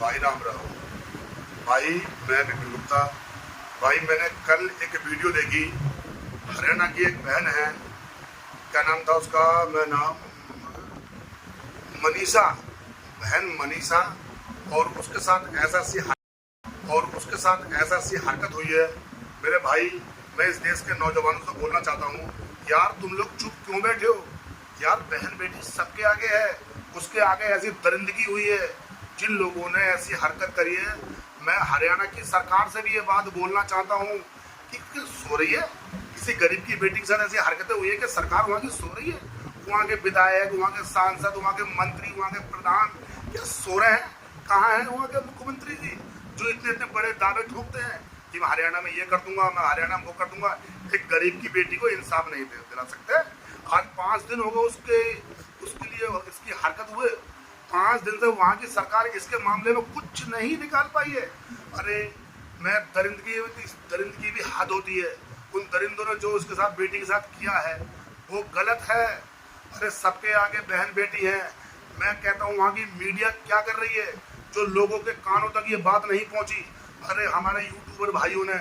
भाई राम राव। भाई मैं विपिन गुप्ता। भाई मैंने कल एक वीडियो देखी, हरियाणा की एक बहन है, क्या नाम था उसका, मैं नाम मनीषा, बहन मनीषा, और उसके साथ ऐसा सी हरकत हुई है। मेरे भाई, मैं इस देश के नौजवानों से बोलना चाहता हूँ, यार तुम लोग चुप क्यों बैठे हो यार? बहन बेटी सबके आगे है, उसके आगे ऐसी दरिंदगी हुई है। जिन लोगों ने ऐसी हरकत करी है, मैं हरियाणा की सरकार से भी ये बात बोलना चाहता हूँ कि सो रही है, किसी गरीब की बेटी के साथ ऐसी हरकतें हुई है कि सरकार वहाँ की सो रही है। वहाँ के विधायक, वहाँ के सांसद, वहाँ के मंत्री, वहाँ के प्रधान क्या सो रहे हैं? कहाँ हैं वहाँ के मुख्यमंत्री जी जो इतने इतने बड़े दावे ठोकते हैं कि मैं हरियाणा में ये कर दूंगा, मैं हरियाणा में वो कर दूंगा? एक गरीब की बेटी को इंसाफ नहीं दिला सकते? आज 5 दिन हो गए उसके लिए इसकी हरकत हुए। 5 दिन से वहाँ की सरकार इसके मामले में कुछ नहीं निकाल पाई है। अरे मैं दरिंदगी भी हद होती है। उन दरिंदों ने जो उसके साथ बेटी के साथ किया है वो गलत है। अरे सबके आगे बहन बेटी है। मैं कहता हूँ वहाँ की मीडिया क्या कर रही है जो लोगों के कानों तक ये बात नहीं पहुँची? अरे हमारे यूट्यूबर भाइयों ने,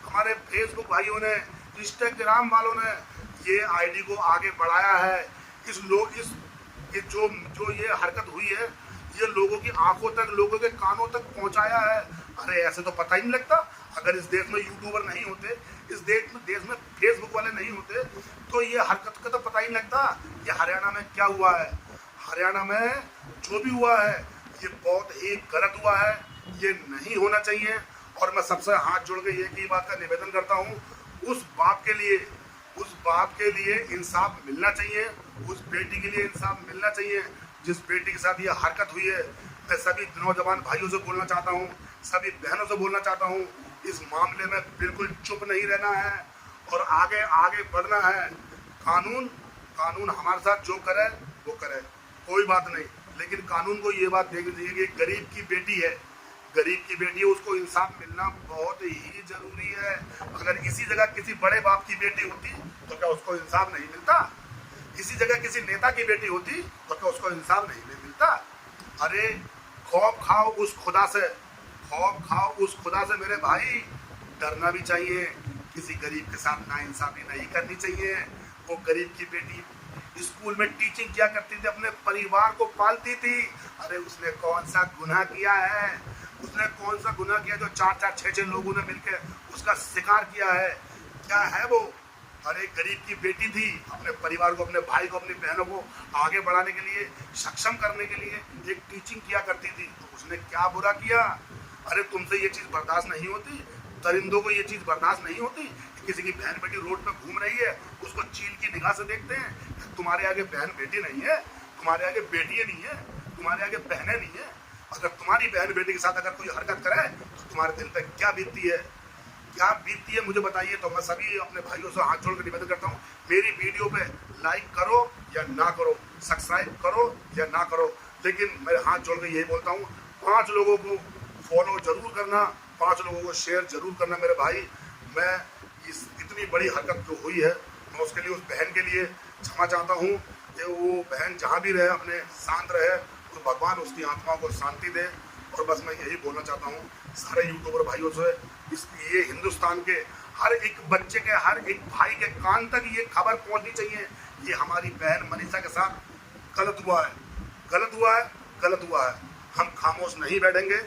हमारे फेसबुक भाइयों ने, इंस्टाग्राम वालों ने ये आईडी को आगे बढ़ाया है। ये हरकत हुई है, ये लोगों की आंखों तक, लोगों के कानों तक पहुंचाया है। अरे ऐसे तो पता ही नहीं लगता। अगर इस देश में यूट्यूबर नहीं होते, इस देश में फेसबुक वाले नहीं होते, तो ये हरकत का तो पता ही नहीं लगता। ये हरियाणा में क्या हुआ है, हरियाणा में जो भी हुआ है ये बहुत ही गलत हुआ है। ये नहीं होना चाहिए। और मैं सबसे हाथ जोड़ के एक ही बात का निवेदन करता हूँ, उस बाप के लिए इंसाफ मिलना चाहिए, उस बेटी के लिए इंसाफ मिलना चाहिए जिस बेटी के साथ ये हरकत हुई है। मैं सभी नौजवान भाइयों से बोलना चाहता हूँ, सभी बहनों से बोलना चाहता हूँ, इस मामले में बिल्कुल चुप नहीं रहना है और आगे बढ़ना है। कानून हमारे साथ जो करे वो करे, कोई बात नहीं, लेकिन कानून को ये बात देखनी चाहिए कि गरीब की बेटी है, उसको इंसाफ मिलना बहुत ही जरूरी है। अगर इसी जगह किसी बड़े बाप की बेटी होती तो क्या उसको इंसाफ नहीं मिलता? इसी जगह किसी नेता की बेटी होती तो क्या उसको इंसाफ नहीं मिलता? अरे खौफ खाओ उस खुदा से मेरे भाई, डरना भी चाहिए। किसी गरीब के साथ नाइंसाफी नहीं करनी चाहिए। वो गरीब की बेटी स्कूल में टीचिंग किया करती थी, अपने परिवार को पालती थी। अरे उसने कौन सा गुनाह किया है? उसने कौन सा गुनाह किया जो 4-4, 6-6 लोगों ने मिलकर उसका शिकार किया है? क्या है वो? अरे गरीब की बेटी थी, अपने परिवार को, अपने भाई को, अपनी बहनों को आगे बढ़ाने के लिए, सक्षम करने के लिए एक टीचिंग किया करती थी। तो उसने क्या बुरा किया? अरे तुमसे ये चीज़ बर्दाश्त नहीं होती? दरिंदों को ये चीज़ बर्दाश्त नहीं होती कि किसी की बहन बेटी रोड पे घूम रही है, उसको चील की निगाह से देखते हैं? तुम्हारे आगे बहन बेटी नहीं है, तुम्हारे आगे बेटियाँ नहीं है, तुम्हारे आगे बहनें नहीं है। अगर तुम्हारी बहन बेटी के साथ अगर कोई हरकत करे तो तुम्हारे दिल पे क्या बीतती है मुझे बताइए। तो मैं सभी अपने भाइयों से हाथ जोड़ कर निवेदन करता हूँ, मेरी वीडियो पे लाइक करो या ना करो, सब्सक्राइब करो या ना करो, लेकिन मैं हाथ जोड़ कर यही बोलता हूँ, 5 लोगों को फॉलो जरूर करना, 5 लोगों को शेयर जरूर करना मेरे भाई। मैं इस इतनी बड़ी हरकत जो हुई है, मैं उसके लिए, उस बहन के लिए क्षमा चाहता हूँ कि वो बहन जहाँ भी रहे अपने शांत रहे, तो भगवान उसकी आत्मा को शांति दे। और बस मैं यही बोलना चाहता हूँ सारे यूट्यूबर भाइयों से, ये हिंदुस्तान के हर एक बच्चे के, हर एक भाई के कान तक ये खबर पहुँचनी चाहिए, ये हमारी बहन मनीषा के साथ गलत हुआ है। हम खामोश नहीं बैठेंगे।